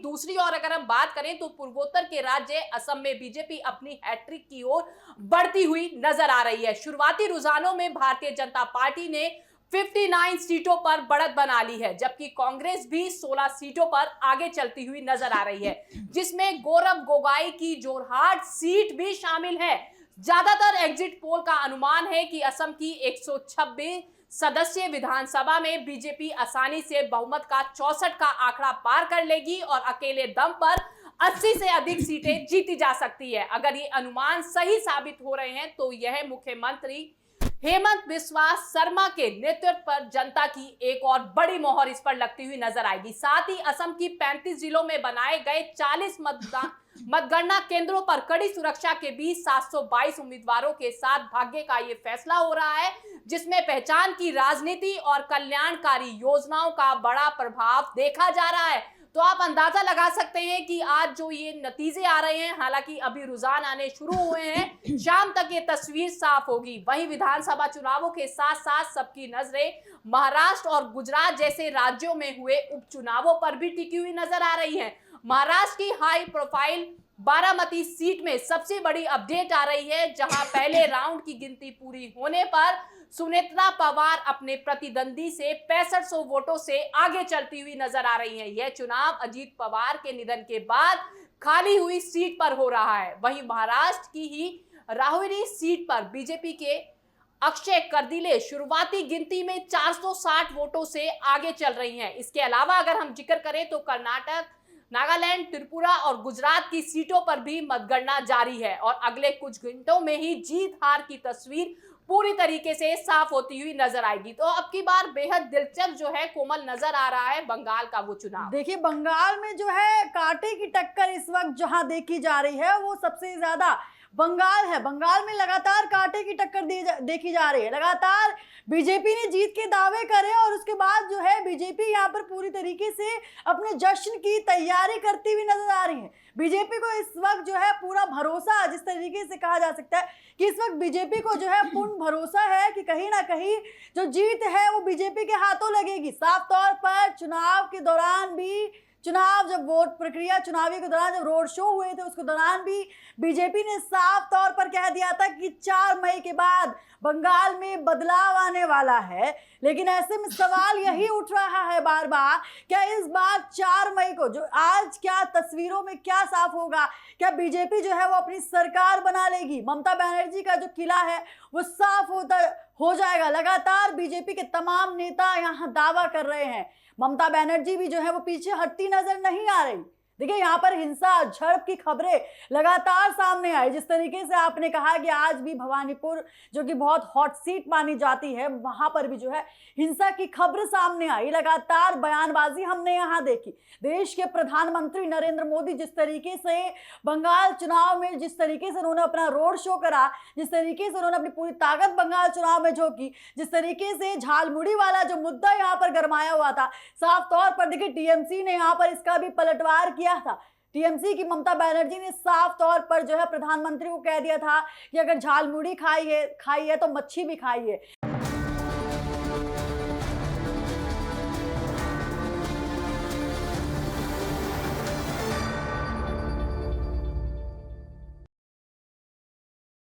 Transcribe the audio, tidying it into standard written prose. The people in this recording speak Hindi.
दूसरी ओर अगर हम बात करें तो पूर्वोत्तर के राज्य असम में बीजेपी अपनी हैट्रिक की ओर बढ़ती हुई नजर आ रही है। शुरुआती रुझानों में भारतीय जनता पार्टी ने 59 सीटों पर बढ़त बना ली है, जबकि कांग्रेस भी 16 सीटों पर आगे चलती हुई नजर आ रही है, जिसमें गौरव गोगोई की जोरहाट सीट भी शामिल है। ज्यादातर एग्जिट पोल का अनुमान है कि असम की 126 सदस्यीय विधानसभा में बीजेपी आसानी से बहुमत का 64 का आंकड़ा पार कर लेगी और अकेले दम पर 80 से अधिक सीटें जीती जा सकती है। अगर ये अनुमान सही साबित हो रहे हैं तो यह मुख्यमंत्री हेमंत बिस्वा शर्मा के नेतृत्व पर जनता की एक और बड़ी मोहर इस पर लगती हुई नजर आएगी। साथ ही असम की 35 जिलों में बनाए गए 40 मतगणना केंद्रों पर कड़ी सुरक्षा के बीच 722 उम्मीदवारों के साथ भाग्य का ये फैसला हो रहा है, जिसमें पहचान की राजनीति और कल्याणकारी योजनाओं का बड़ा प्रभाव देखा जा रहा है। तो आप अंदाजा लगा सकते हैं कि आज जो ये नतीजे आ रहे हैं, हालांकि अभी रुझान आने शुरू हुए हैं, शाम तक ये तस्वीर साफ होगी। वहीं विधानसभा चुनावों के साथ साथ सबकी नजरें महाराष्ट्र और गुजरात जैसे राज्यों में हुए उपचुनावों पर भी टिकी हुई नजर आ रही है। महाराष्ट्र की हाई प्रोफाइल बारामती सीट में सबसे बड़ी अपडेट आ रही है, जहां पहले राउंड की गिनती पूरी होने पर सुनेत्रा पवार अपने प्रतिद्वंदी से 6500 वोटों से आगे चलती हुई नजर आ रही हैं। यह चुनाव अजीत पवार के निधन के बाद खाली हुई सीट पर हो रहा है। वहीं महाराष्ट्र की ही राहुरी सीट पर बीजेपी के अक्षय कर्दिले शुरुआती गिनती में 460 वोटों से आगे चल रही हैं। इसके अलावा अगर हम जिक्र करें तो कर्नाटक, नागालैंड, त्रिपुरा और गुजरात की सीटों पर भी मतगणना जारी है और अगले कुछ घंटों में ही जीत हार की तस्वीर पूरी तरीके से साफ होती हुई नजर आएगी। तो अब की बार बेहद दिलचस्प जो है कोमल नजर आ रहा है बंगाल का वो चुनाव। देखिए, बंगाल में जो है कांटे की टक्कर इस वक्त जहां देखी जा रही है वो सबसे ज्यादा बंगाल है। बंगाल में लगातार कांटे की टक्कर देखी जा रही है। लगातार बीजेपी ने जीत के दावे करे और उसके बाद जो है बीजेपी यहाँ पर पूरी तरीके से अपने जश्न की तैयारी करती हुई नजर आ रही है। बीजेपी को इस वक्त जो है पूरा भरोसा, जिस तरीके से कहा जा सकता है कि इस वक्त बीजेपी को जो है पूर्ण भरोसा है कि कहीं ना कहीं जो जीत है वो बीजेपी के हाथों लगेगी। साफ तौर पर चुनाव के दौरान भी, चुनाव जब वोट प्रक्रिया चुनावी के दौरान जब रोड शो हुए थे उसके दौरान भी बीजेपी ने साफ तौर पर कह दिया था कि 4 मई के बाद बंगाल में बदलाव आने वाला है। लेकिन ऐसे में सवाल यही उठ रहा है बार बार, क्या इस बार 4 मई को जो आज क्या तस्वीरों में क्या साफ होगा, क्या बीजेपी जो है वो अपनी सरकार बना लेगी? ममता बनर्जी का जो किला है वो साफ हो जाएगा। लगातार बीजेपी के तमाम नेता यहाँ दावा कर रहे हैं। ममता बनर्जी भी जो है वो पीछे हटती नजर नहीं आ रही। देखिए, यहाँ पर हिंसा झड़प की खबरें लगातार सामने आई। जिस तरीके से आपने कहा कि आज भी भवानीपुर जो कि बहुत हॉट सीट मानी जाती है, वहां पर भी जो है हिंसा की खबर सामने आई। लगातार बयानबाजी हमने यहाँ देखी। देश के प्रधानमंत्री नरेंद्र मोदी जिस तरीके से बंगाल चुनाव में, जिस तरीके से उन्होंने अपना रोड शो करा, जिस तरीके से उन्होंने अपनी पूरी ताकत बंगाल चुनाव में झोंकी, जिस तरीके से झालमुड़ी वाला जो मुद्दा यहाँ पर गरमाया हुआ था, साफ तौर पर देखिए टीएमसी ने यहाँ पर इसका भी पलटवार किया था। टीएमसी की ममता बनर्जी ने साफ तौर पर जो है प्रधानमंत्री को कह दिया था कि अगर झालमुड़ी खाई है तो मच्छी भी खाई है।